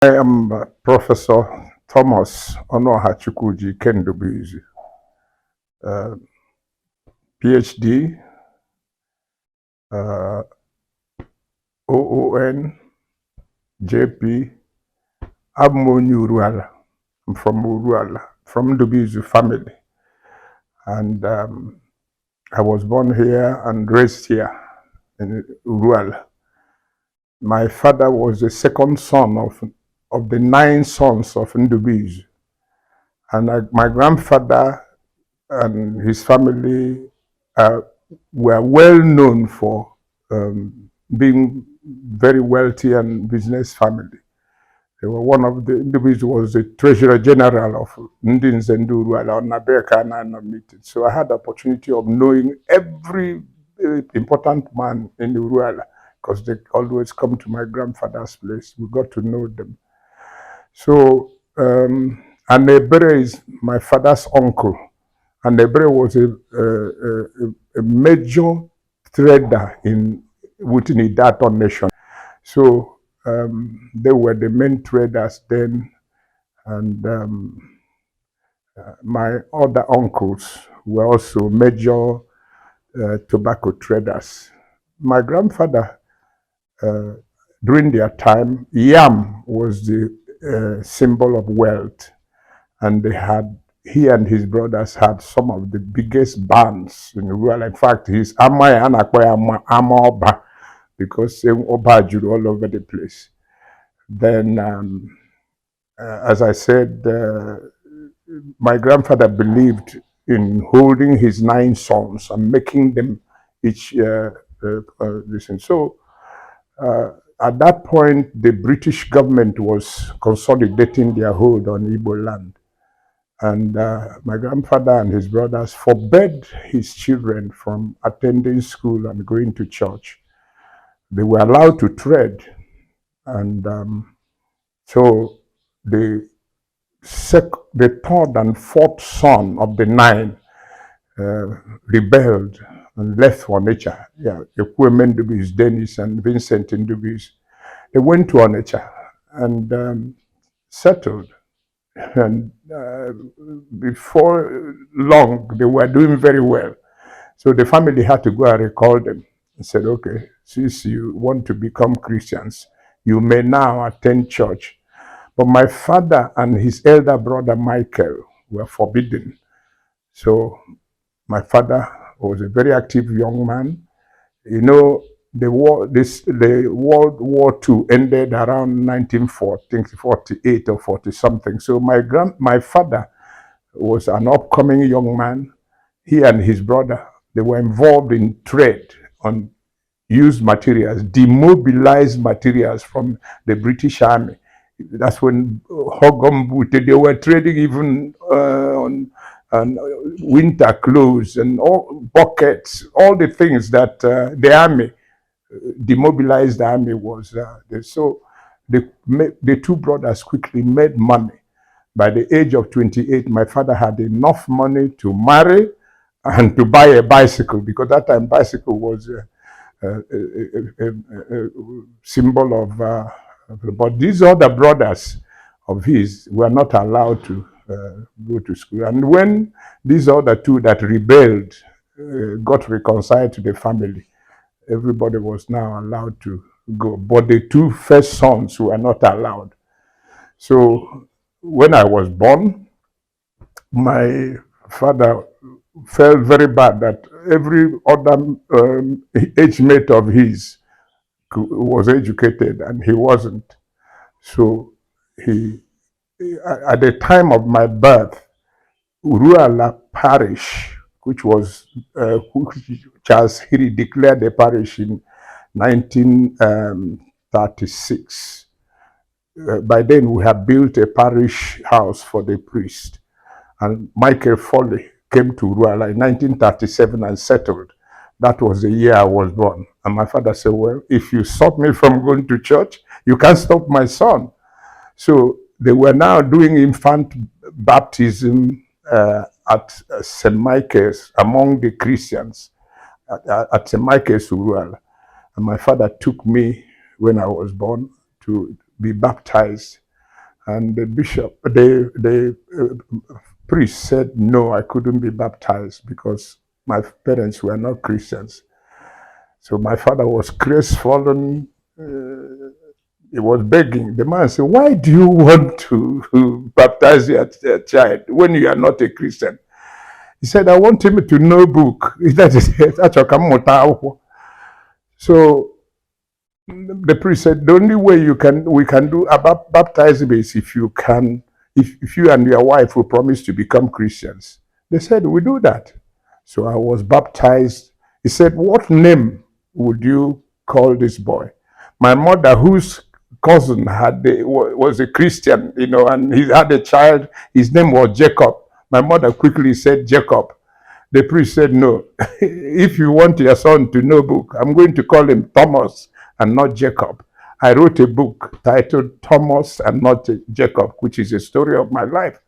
I am Professor Thamos Onohachukwuji Ndubuizu, uh, PhD, uh, OON, JP. I'm Uruala. I'm from Uruala, from Ndubuizu family. And I was born here and raised here in Uruala. My father was the second son of the 9 sons of Ndubuizu. And my grandfather and his family were well known for being very wealthy and business family. They were one of the individuals, the treasurer general of Ndinze Nduru on Nabeka and meeting. So I had the opportunity of knowing every important man in Uruala because they always come to my grandfather's place. We got to know them. So, and Ebere is my father's uncle. And Ebere was a major trader within the Daton nation. So they were the main traders then, and my other uncles were also major tobacco traders. My grandfather, during their time, yam was the symbol of wealth, and he and his brothers had some of the biggest barns in the world. In fact, his Amaya Anakwaya Amaoba, because Oba Juru all over the place. Then, as I said, my grandfather believed in holding his 9 sons and making them each listen. So, at that point, the British government was consolidating their hold on Igbo land. And my grandfather and his brothers forbade his children from attending school and going to church. They were allowed to trade. And so the third and fourth son of the 9 rebelled and left for Onitsha. Yeah, Ekweme Ndubuizu, Dennis and Vincent Ndubuizu. They went to Onitsha and settled. And before long, they were doing very well. So the family had to go and recall them and said, okay, since you want to become Christians, you may now attend church. But my father and his elder brother, Michael, were forbidden. So my father was a very active young man. You know, the World War II ended around 1948 or 40 something. So my father was an upcoming young man. He and his brother, they were involved in trade on used materials, demobilized materials from the British Army. That's when they were trading even on winter clothes and all buckets, all the things that the army, demobilized army was. So the 2 brothers quickly made money. By the age of 28, my father had enough money to marry and to buy a bicycle, because that time bicycle was a symbol of. But these other brothers of his were not allowed to go to school. And when these other 2 that rebelled got reconciled to the family, everybody was now allowed to go. But the 2 first sons were not allowed. So when I was born, my father felt very bad that every other age mate of his was educated and he wasn't. So at the time of my birth, Uruala Parish, which Charles Hiri declared a parish in 1936. By then, we had built a parish house for the priest. And Michael Foley came to Uruala in 1937 and settled. That was the year I was born. And my father said, well, if you stop me from going to church, you can't stop my son. So they were now doing infant baptism at St. Michael's among the Christians at St. Michael's Uruala. And my father took me when I was born to be baptized. And the bishop, the priest said, no, I couldn't be baptized because my parents were not Christians. So my father was crestfallen. He was begging. The man said, why do you want to baptize your child when you are not a Christian? He said, I want him to know book. So the priest said, the only way we can do about baptism is if you and your wife will promise to become Christians. They said, we do that. So I was baptized. He said, what name would you call this boy? My mother, whose cousin was a Christian, and he had a child, his name was Jacob. My mother quickly said Jacob. The priest said, no, if you want your son to know book, I'm going to call him Thamos and not Jacob. I wrote a book titled Thamos and not Jacob, which is a story of my life.